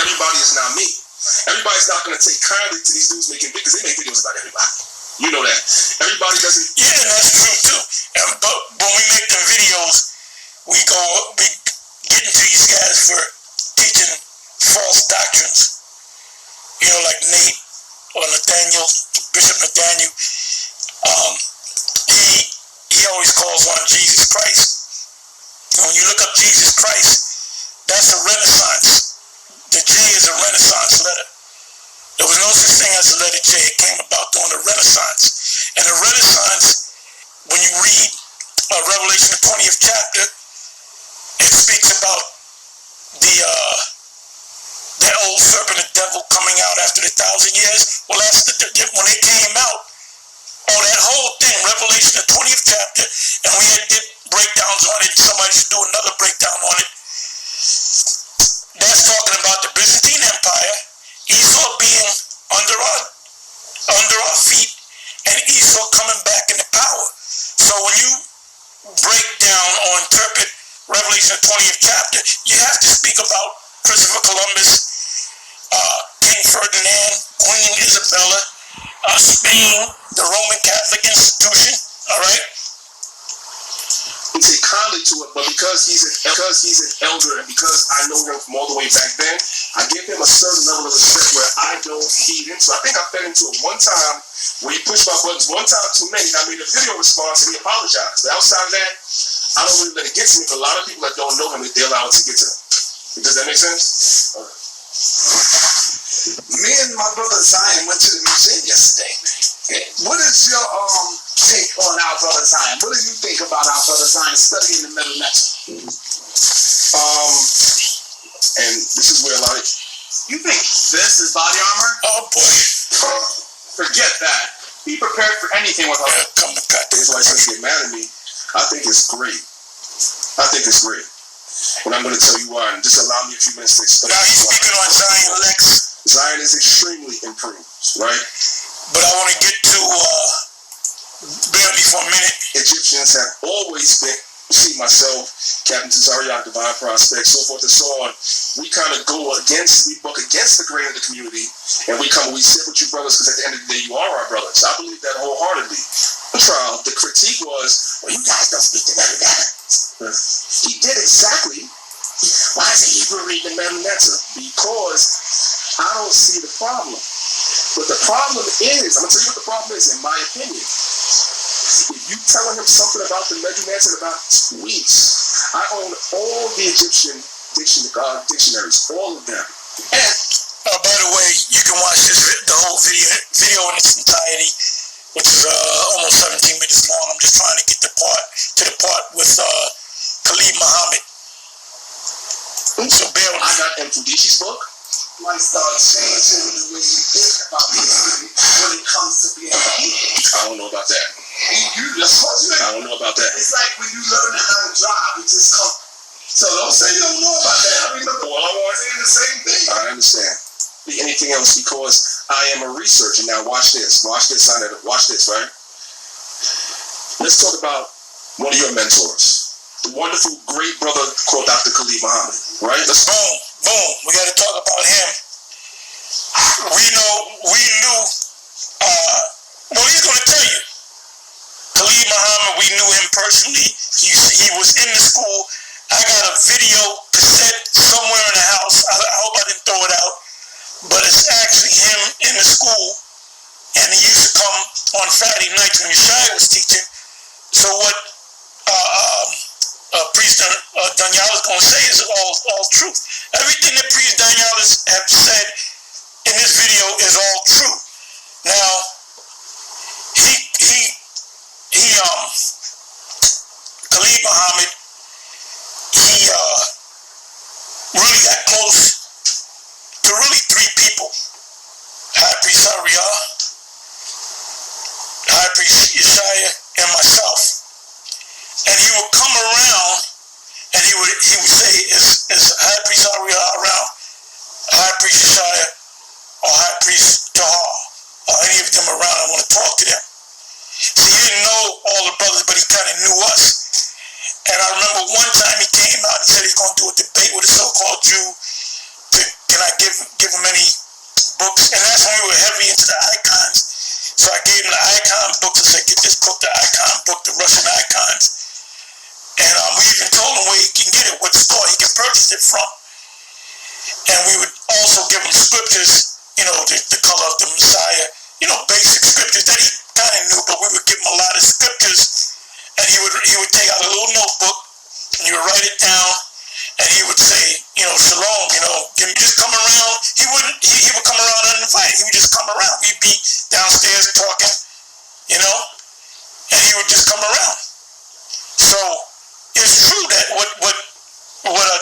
everybody is not me. Everybody's not going to take kindly to these dudes making videos, because they make videos about everybody. You know that. Everybody doesn't. Yeah, that's true too. But when we make the videos, we get into these guys for teaching false doctrines. You know, like Nate or Nathaniel, Bishop Nathaniel. He always calls on Jesus Christ. And when you look up Jesus Christ, that's a Renaissance. The J is a Renaissance letter. There was no such thing as the letter J. It came about during the Renaissance. And the Renaissance, when you read Revelation, the 20th chapter, it speaks about the old serpent, the devil, coming out after the 1,000 years. Well, that's when they came out. Oh, that whole thing, Revelation, the 20th chapter, and we did breakdowns on it. Somebody should do another breakdown on it. That's talking about the Byzantine Empire, Esau being under our feet, and Esau coming back into power. So when you break down or interpret Revelation, the 20th chapter, you have to speak about Christopher Columbus, King Ferdinand, Queen Isabella, Spain, the Roman Catholic institution, all right? He take kindly to it, but because he's an elder and because I know him from all the way back then, I give him a certain level of respect where I don't feed into. I think I fed into it one time where he pushed my buttons one time too many. I made a video response and he apologized. But outside of that, I don't really let it get to me. But a lot of people that don't know him, they allow it to get to them. Does that make sense? Me and my brother Zion went to the museum yesterday. What is your take on our brother Zion? What do you think about our brother Zion studying the metal metal? And this is where a lot of... You think this is body armor? Oh boy. Forget that. Be prepared for anything with her. Come to cut. That's why since you're mad at me, I think it's great. And I'm going to tell you why. And just allow me a few minutes to explain. Now he's speaking on Zion, Lex. Zion is extremely improved, right? But I want to get to, bear me for a minute. Egyptians have always been, see myself, Captain Tazariak, Divine Prospect, so forth and so on. We kind of go against, we buck against the grain of the community, and we sit with you brothers, because at the end of the day, you are our brothers. I believe that wholeheartedly. Trial, the critique was, well, you guys don't speak to Maranatha. He did exactly. Why is it Hebrew reading Maranatha? Because I don't see the problem. But the problem is, I'm going to tell you what the problem is, in my opinion. If you telling him something about the Maranatha about tweets, I own all the Egyptian dictionaries, all of them. And by the way, you can watch the whole video in its entirety, which is almost 17 minutes long. I'm just trying to get to the part with Khalid Muhammad. So Bill, I got M. Fudishi's book. Might start changing the way you think about history when it comes to being a people. I don't know about that. I don't know about that. It's like when you learn how to drive, it just comes. So don't say you don't know about that. I mean, look, all I want is saying the same thing. I understand. Anything else, because I am a researcher. Now watch this, right? Let's talk about one of your mentors, the wonderful, great brother called Dr. Khalid Muhammad, right? Let's boom. We got to talk about him. We knew, well, he's going to tell you. Khalid Muhammad, we knew him personally. He was in the school. I got a video cassette somewhere in the house. I hope I didn't throw it out. But it's actually him in the school, and he used to come on Friday nights when Yeshaya was teaching. So what Priest Danyahla is going to say is all truth. Everything that Priest Danyahla have said in this video is all true. Now, Khalid Muhammad, he really got close to really three people: High Priest Ariah, High Priest Yeshaya, and myself. And he would come around and he would say, is High Priest Ariah around, High Priest Yeshaya, or High Priest Tahar, or any of them around? I want to talk to them. See, he didn't know all the brothers, but he kind of knew us. And I remember one time he came out and said he's going to do a debate with a so-called Jew. Can I give him any books, and that's when we were heavy into the icons. So I gave him the icon books. I said, get this book, the icon book, the Russian icons. And we even told him where he can get it, what store he can purchase it from. And we would also give him scriptures, the color of the Messiah, basic scriptures that he kind of knew, but we would give him a lot of scriptures. And he would take out a little notebook, and he would write it down, and he would say, shalom, just come around. He would come around uninvited. He would just come around. We'd be downstairs talking, and he would just come around. So it's true that what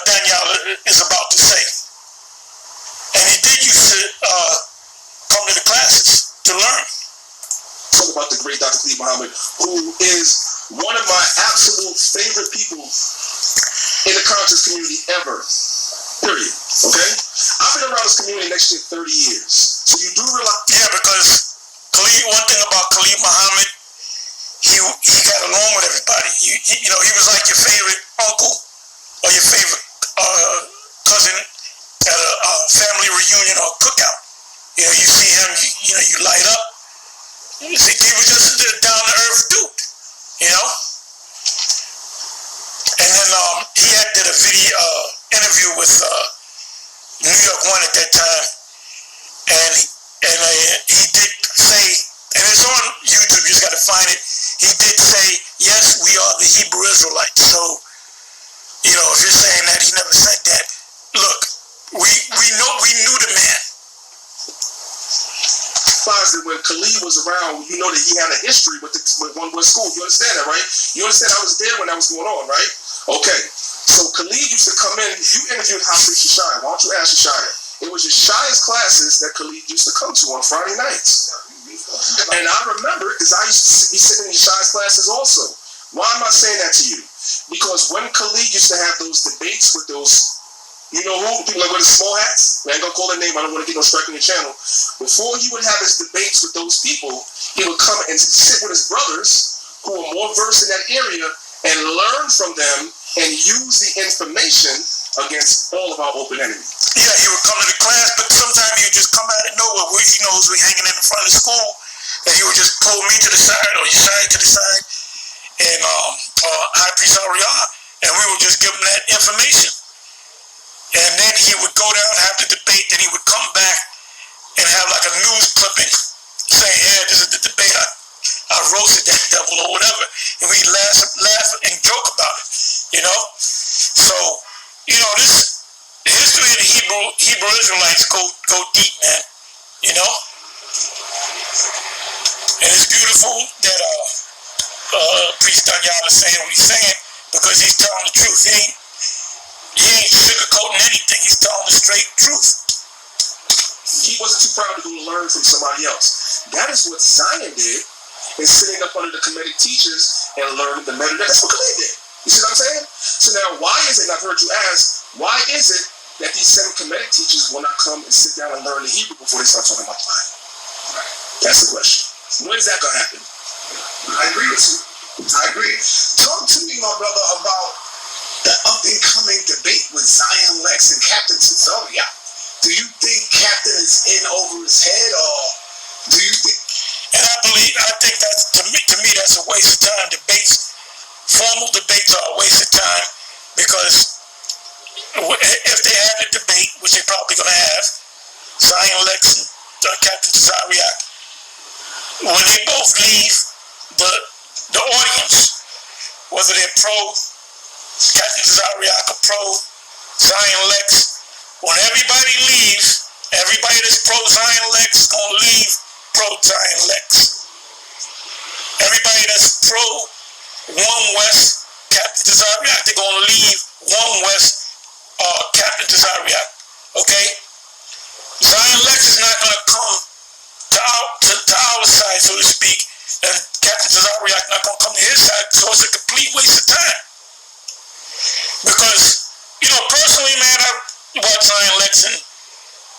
Danyahla is about to say. And he did used to come to the classes to learn. Talk about the great Dr. Khalid Muhammad, who is one of my absolute favorite people in the conscious community ever. Period. Okay? I've been around this community next year 30 years. So you do realize... Yeah, because one thing about Khalid Muhammad, he got along with everybody. He was like your favorite uncle or your favorite cousin at a family reunion or cookout. You see him, you light up. He was just a down-to-earth dude, And then he did a video interview with New York One at that time, and he did say, and it's on YouTube, you just got to find it. He did say, yes, we are the Hebrew Israelites. So, if you're saying that, he never said that. Look, we knew the man. That when Khalid was around, you know that he had a history with One West School. You understand that, right? You understand I was there when that was going on, right? Okay. So Khalid used to come in. You interviewed Hafiz Shashaya. Why don't you ask Shashaya? It was Yeshaya's classes that Khalid used to come to on Friday nights. And I remember because I used to be sitting in Yeshaya's classes also. Why am I saying that to you? Because when Khalid used to have those debates with those, people like with the small hats, I ain't gonna call their name, I don't want to get no strike on your channel. Before he would have his debates with those people, he would come and sit with his brothers who are more versed in that area and learn from them and use the information against all of our open enemies. Yeah, he would come to the class, but sometimes he would just come out of nowhere. He knows we're hanging in the front of the school, and he would just pull me to the side or Yeshaya to the side, and High Priest Ariah, and we would just give him that information. And then he would go down and have the debate, then he would come back and have like a news clipping saying, yeah, this is the debate, I roasted that devil or whatever. And we laugh and joke about it, So, this history of the Hebrew Israelites go deep, man, And it's beautiful that Priest Danyahla is saying what he's saying because he's telling the truth. He ain't sugarcoating anything. He's telling the straight truth. He wasn't too proud to go learn from somebody else. That is what Zion did in sitting up under the Kemetic teachers and learning the method. That's what Khalid did. You see what I'm saying? So now, why is it, and I've heard you ask, why is it that these same Kemetic teachers will not come and sit down and learn the Hebrew before they start talking about the Bible? That's the question. When is that going to happen? I agree with you. I agree. Talk to me, my brother, about the up-and-coming debate with Zion Lex and Captain Tazariak. Do you think Captain is in over his head, or do you think... And I think that's, to me, that's a waste of time. Formal debates are a waste of time, because if they had a debate, which they're probably going to have, Zion Lex and Captain Tazariak, when they both leave the audience, whether they're pro Captain Tazariak or pro Zion Lex, when everybody leaves, everybody that's pro Zion Lex is going to leave pro Zion Lex. Everybody that's pro One West Captain Tazariak, they're going to leave One West Captain Tazariak. Okay? Zion Lex is not going to come to our side, so to speak, and Captain Tazariak not going to come to his side, so it's a complete waste of time. Because, personally, man, I watch Zion Lex, and,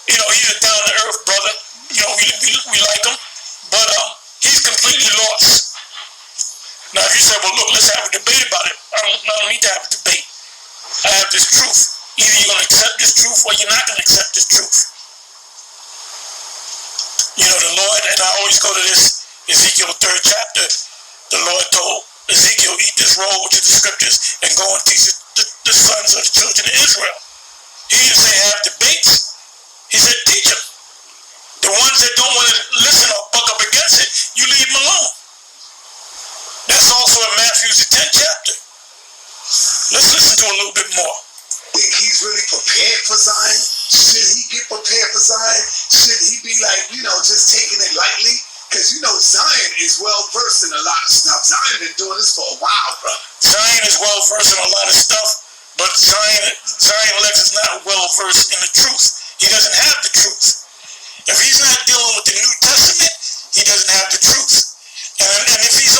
he's a down-to-earth brother. We like him, but he's completely lost. Now, if you say, well, look, let's have a debate about it, I don't need to have a debate. I have this truth. Either you're going to accept this truth or you're not going to accept this truth. and I always go to this Ezekiel 3rd chapter. The Lord told Ezekiel, eat this roll, which is the scriptures, and go and teach the sons of the children of Israel. He didn't say have debates. He said teach them. The ones that don't want to listen or buck up against it, you leave them alone. That's also in Matthew's 10th chapter. Let's listen to a little bit more. Think he's really prepared for Zion? Should he get prepared for Zion? Should he be like, just taking it lightly? Because Zion is well versed in a lot of stuff. Zion been doing this for a while, bro. Zion is well versed in a lot of stuff, but Zion Lex is not well versed in the truth. He doesn't have the truth. If he's not dealing with the New Testament, he doesn't have the truth. And if he's